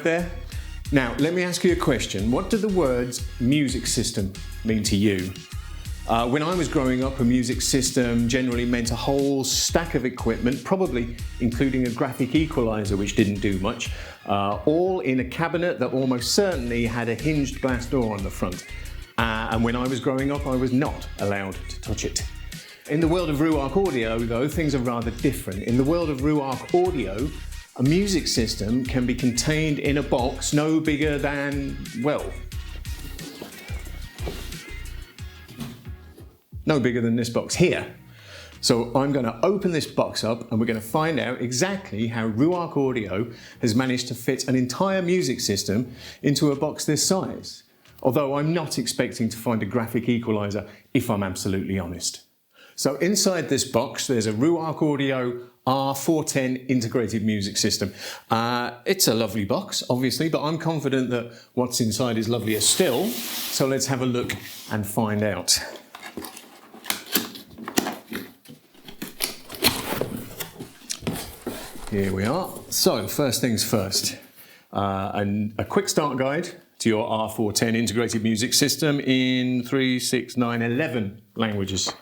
there? Now, let me ask you a question. What do the words music system mean to you? When I was growing up, a music system generally meant a whole stack of equipment, probably including a graphic equalizer, which didn't do much, all in a cabinet that almost certainly had a hinged glass door on the front. And when I was growing up, I was not allowed to touch it. In the world of Ruark audio, though, things are rather different. In the world of Ruark audio, a music system can be contained in a box no bigger than, well, no bigger than this box here. So I'm going to open this box up and we're going to find out exactly how Ruark Audio has managed to fit an entire music system into a box this size. Although I'm not expecting to find a graphic equalizer, if I'm absolutely honest. So inside this box there's a Ruark Audio R410 integrated music system. It's a lovely box, obviously, but I'm confident that what's inside is lovelier still. So let's have a look and find out. Here we are. So first things first, and a quick start guide to your R410 integrated music system in 3, 6, 9, 11 languages.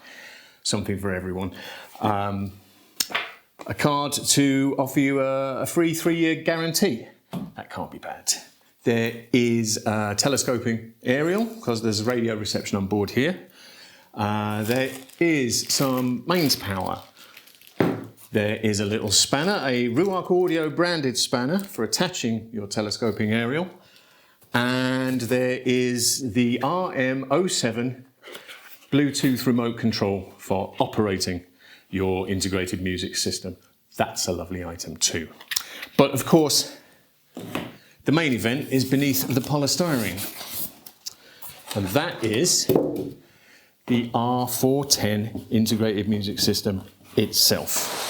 Something for everyone. A card to offer you a free 3-year guarantee. That can't be bad. There is a telescoping aerial, because there's radio reception on board here. There is some mains power. There is a little spanner, a Ruark Audio branded spanner for attaching your telescoping aerial. And there is the RM07 Bluetooth remote control for operating your integrated music system. That's a lovely item too. But of course, the main event is beneath the polystyrene. And that is the R410 integrated music system itself.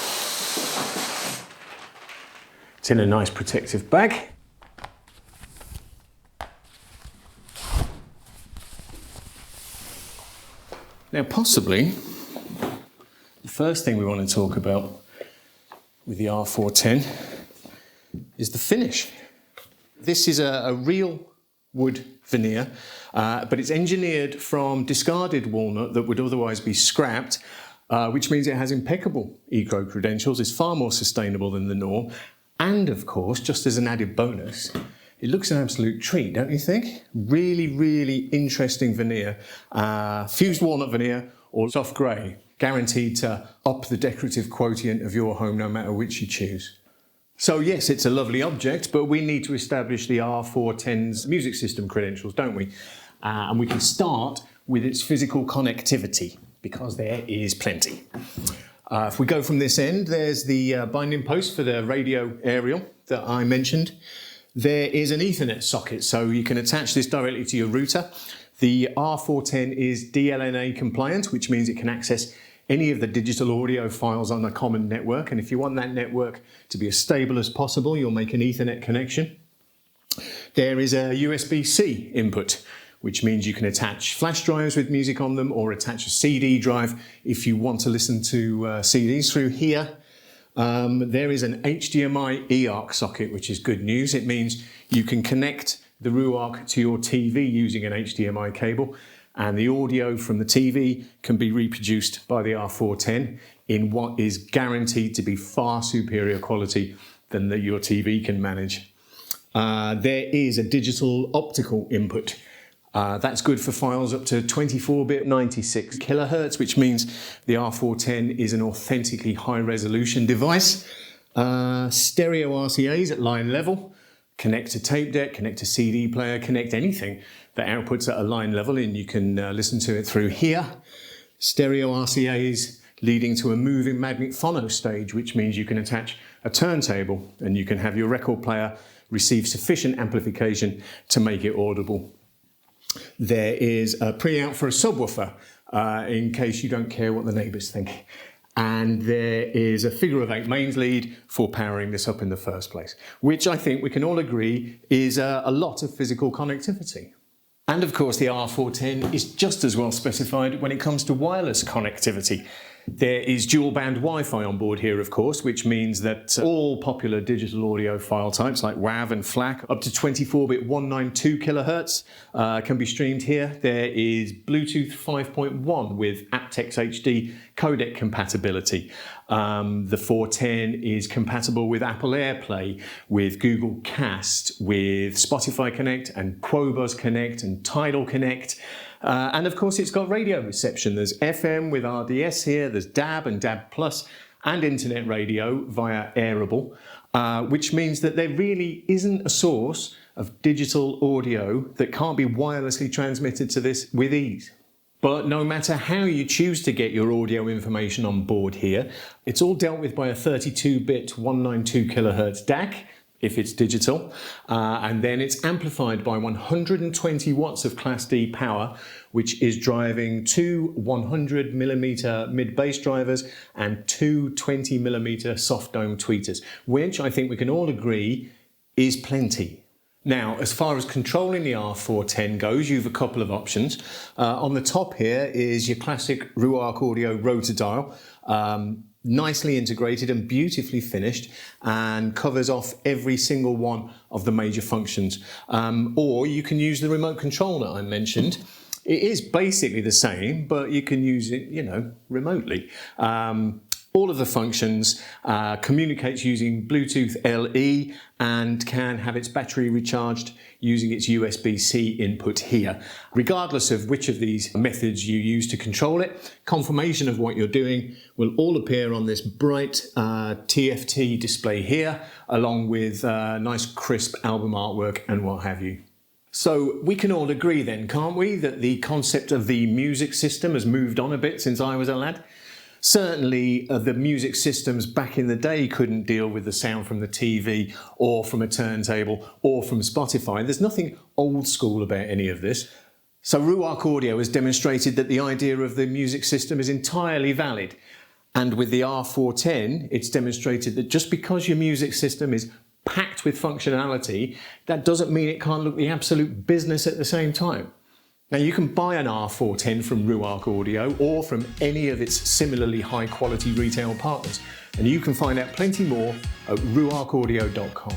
It's in a nice protective bag. Now possibly, the first thing we want to talk about with the R410 is the finish. This is a real wood veneer, but it's engineered from discarded walnut that would otherwise be scrapped, which means it has impeccable eco-credentials, it's far more sustainable than the norm, and of course, just as an added bonus, it looks an absolute treat, don't you think? Really, really interesting veneer. Fused walnut veneer or soft grey, guaranteed to up the decorative quotient of your home no matter which you choose. So yes, it's a lovely object, but we need to establish the R410's music system credentials, don't we? And we can start with its physical connectivity, because there is plenty. If we go from this end, there's the binding post for the radio aerial that I mentioned. There is an Ethernet socket, so you can attach this directly to your router. The R410 is DLNA compliant, which means it can access any of the digital audio files on a common network. And if you want that network to be as stable as possible, you'll make an Ethernet connection. There is a USB-C input, which means you can attach flash drives with music on them or attach a CD drive if you want to listen to CDs through here. There is an HDMI eARC socket, which is good news. It means you can connect the Ruark to your TV using an HDMI cable, and the audio from the TV can be reproduced by the R410 in what is guaranteed to be far superior quality than your TV can manage. There is a digital optical input. That's good for files up to 24-bit 96 kilohertz, which means the R410 is an authentically high-resolution device. Stereo RCAs at line level. Connect to tape deck, connect to CD player, connect anything that outputs at a line level, and you can listen to it through here. Stereo RCAs leading to a moving magnet phono stage, which means you can attach a turntable and you can have your record player receive sufficient amplification to make it audible. There is a pre-out for a subwoofer in case you don't care what the neighbours think. And there is a figure-of-8 mains lead for powering this up in the first place, which I think we can all agree is a lot of physical connectivity. And of course the R410 is just as well specified when it comes to wireless connectivity. There is dual band Wi-Fi on board here, of course, which means that all popular digital audio file types like WAV and FLAC up to 24-bit 192 kilohertz can be streamed here. There is Bluetooth 5.1 with aptX HD codec compatibility. The 410 is compatible with Apple AirPlay, with Google Cast, with Spotify Connect and Qobuz Connect and Tidal Connect. And of course it's got radio reception. There's FM with RDS here, there's DAB and DAB+, and internet radio via Airable, which means that there really isn't a source of digital audio that can't be wirelessly transmitted to this with ease. But no matter how you choose to get your audio information on board here, it's all dealt with by a 32-bit 192 kilohertz DAC, if it's digital, and then it's amplified by 120 watts of Class D power, which is driving two 100mm mid-bass drivers and two 20mm soft dome tweeters, which I think we can all agree is plenty. Now, as far as controlling the R410 goes, you've a couple of options. On the top here is your classic Ruark audio rotor dial. Nicely integrated and beautifully finished, and covers off every single one of the major functions. Or you can use the remote control that I mentioned. It is basically the same, but you can use it, remotely. All of the functions communicates using Bluetooth LE and can have its battery recharged using its USB-C input here. Regardless of which of these methods you use to control it, confirmation of what you're doing will all appear on this bright TFT display here, along with nice crisp album artwork and what have you. So we can all agree then, can't we, that the concept of the music system has moved on a bit since I was a lad? Certainly the music systems back in the day couldn't deal with the sound from the TV or from a turntable or from Spotify. There's nothing old school about any of this. So Ruark Audio has demonstrated that the idea of the music system is entirely valid. And with the R410, it's demonstrated that just because your music system is packed with functionality, that doesn't mean it can't look the absolute business at the same time. Now you can buy an R410 from Ruark Audio or from any of its similarly high quality retail partners, and you can find out plenty more at ruarkaudio.com.